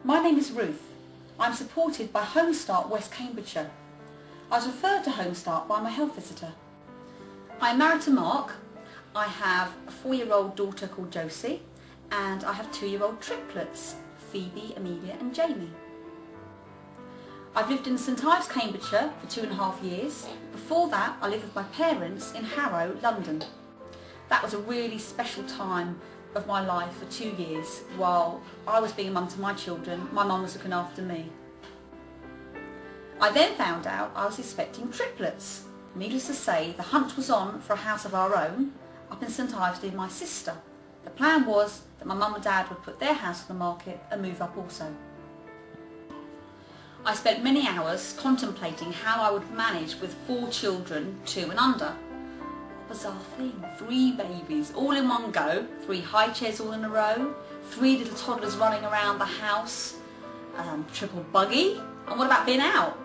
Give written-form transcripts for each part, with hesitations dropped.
My name is Ruth. I'm supported by Home Start West Cambridgeshire. I was referred to Home Start by my health visitor. I'm married to Mark. I have a 4-year-old daughter called Josie, and I have 2-year-old triplets, Phoebe, Amelia and Jamie. I've lived in St Ives, Cambridgeshire for 2.5 years. Before that, I lived with my parents in Harrow, London. That was a really special time of my life for 2 years. While I was being a mum to my children, my mum was looking after me. I then found out I was expecting triplets. Needless to say, the hunt was on for a house of our own up in St Ives near my sister. The plan was that my mum and dad would put their house on the market and move up also. I spent many hours contemplating how I would manage with 4 children, 2 and under. Bizarre thing, 3 babies all in one go, 3 high chairs all in a row, 3 little toddlers running around the house, triple buggy, and what about being out,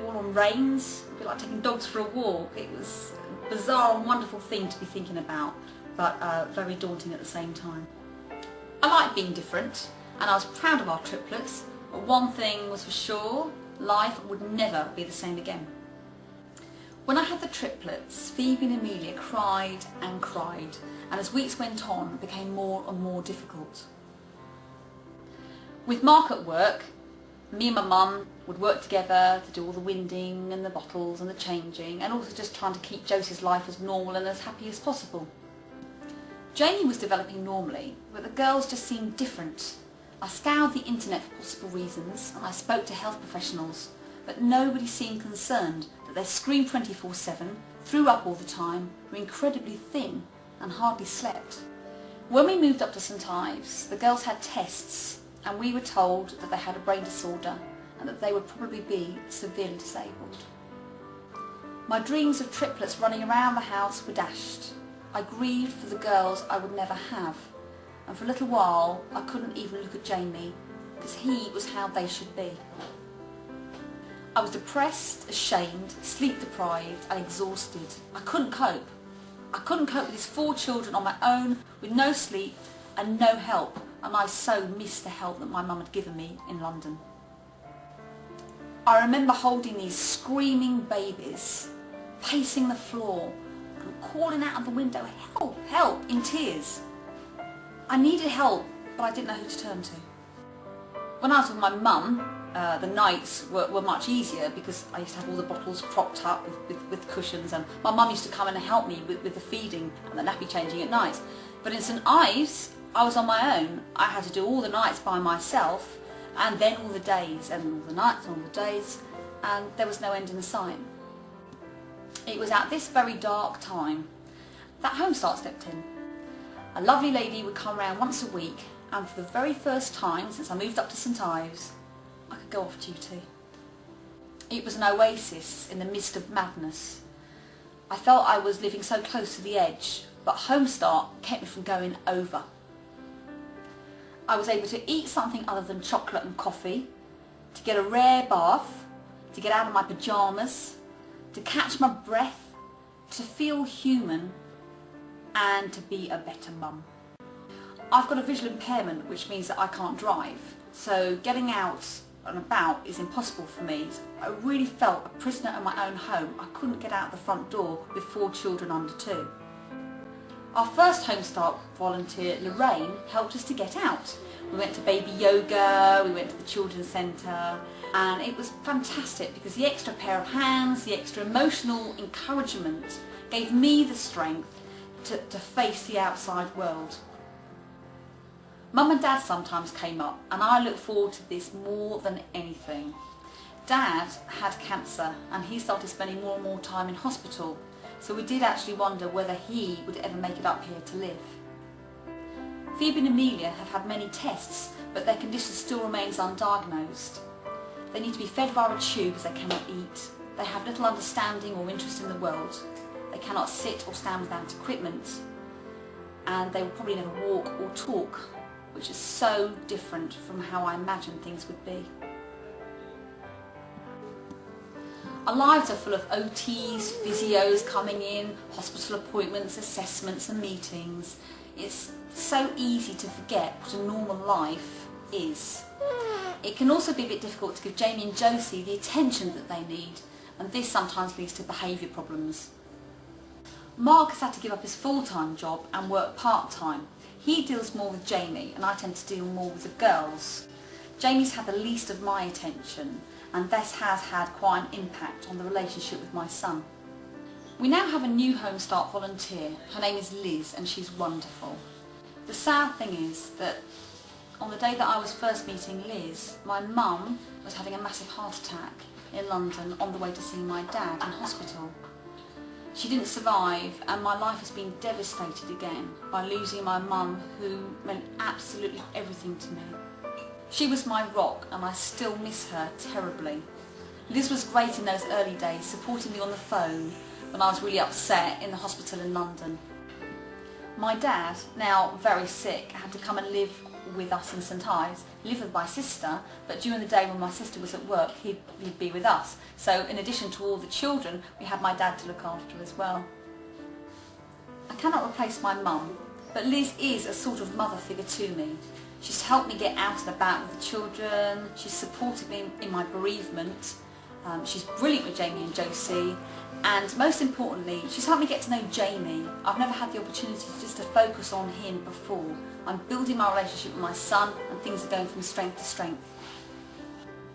all on reins, a bit like taking dogs for a walk. It was a bizarre and wonderful thing to be thinking about, but very daunting at the same time. I like being different, and I was proud of our triplets, but one thing was for sure, life would never be the same again. When I had the triplets, Phoebe and Amelia cried and cried, and as weeks went on, it became more and more difficult. With Mark at work, me and my mum would work together to do all the winding and the bottles and the changing, and also just trying to keep Josie's life as normal and as happy as possible. Jamie was developing normally, but the girls just seemed different. I scoured the internet for possible reasons, and I spoke to health professionals, but nobody seemed concerned that they screamed 24/7, threw up all the time, were incredibly thin and hardly slept. When we moved up to St Ives, the girls had tests, and we were told that they had a brain disorder and that they would probably be severely disabled. My dreams of triplets running around the house were dashed. I grieved for the girls I would never have, and for a little while I couldn't even look at Jamie, because he was how they should be. I was depressed, ashamed, sleep deprived and exhausted. I couldn't cope. I couldn't cope with these 4 children on my own, with no sleep and no help, and I so missed the help that my mum had given me in London. I remember holding these screaming babies, pacing the floor and calling out of the window, "Help, help," in tears. I needed help, but I didn't know who to turn to. When I was with my mum, the nights were much easier because I used to have all the bottles propped up with cushions, and my mum used to come in and help me with the feeding and the nappy changing at night. But in St Ives, I was on my own. I had to do all the nights by myself, and then all the days, and all the nights and all the days, and there was no end in sight. It was at this very dark time that Home Start stepped in. A lovely lady would come round once a week, and for the very first time since I moved up to St Ives, I could go off duty. It was an oasis in the midst of madness. I felt I was living so close to the edge, but Home Start kept me from going over. I was able to eat something other than chocolate and coffee, to get a rare bath, to get out of my pyjamas, to catch my breath, to feel human, and to be a better mum. I've got a visual impairment, which means that I can't drive, so getting out and about is impossible for me. I really felt a prisoner in my own home. I couldn't get out the front door with 4 children under 2. Our first Home Start volunteer, Lorraine, helped us to get out. We went to baby yoga, we went to the children's centre, and it was fantastic because the extra pair of hands, the extra emotional encouragement gave me the strength to face the outside world. Mum and Dad sometimes came up, and I look forward to this more than anything. Dad had cancer, and he started spending more and more time in hospital, so we did actually wonder whether he would ever make it up here to live. Phoebe and Amelia have had many tests, but their condition still remains undiagnosed. They need to be fed via a tube as they cannot eat. They have little understanding or interest in the world. They cannot sit or stand without equipment, and they will probably never walk or talk, which is so different from how I imagined things would be. Our lives are full of OTs, physios coming in, hospital appointments, assessments and meetings. It's so easy to forget what a normal life is. It can also be a bit difficult to give Jamie and Josie the attention that they need, and this sometimes leads to behaviour problems. Mark has had to give up his full-time job and work part-time. He deals more with Jamie and I tend to deal more with the girls. Jamie's had the least of my attention and this has had quite an impact on the relationship with my son. We now have a new Home Start volunteer. Her name is Liz and she's wonderful. The sad thing is that on the day that I was first meeting Liz, my mum was having a massive heart attack in London on the way to see my dad in hospital. She didn't survive and my life has been devastated again by losing my mum, who meant absolutely everything to me. She was my rock and I still miss her terribly. Liz was great in those early days, supporting me on the phone when I was really upset in the hospital in London. My dad, now very sick, had to come and live with us in St Ives. He lived with my sister, but during the day when my sister was at work he'd be with us. So in addition to all the children, we had my dad to look after as well. I cannot replace my mum, but Liz is a sort of mother figure to me. She's helped me get out and about with the children, she's supported me in my bereavement, she's brilliant with Jamie and Josie, and most importantly, she's helped me get to know Jamie. I've never had the opportunity just to focus on him before. I'm building my relationship with my son and things are going from strength to strength.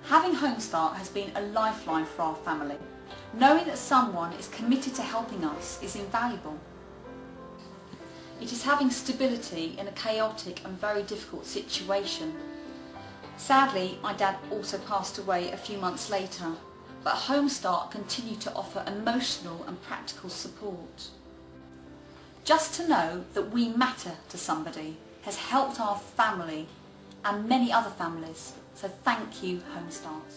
Having Home Start has been a lifeline for our family. Knowing that someone is committed to helping us is invaluable. It is having stability in a chaotic and very difficult situation. Sadly, my dad also passed away a few months later, but Home Start continued to offer emotional and practical support. Just to know that we matter to somebody has helped our family and many other families, so thank you, Home Start.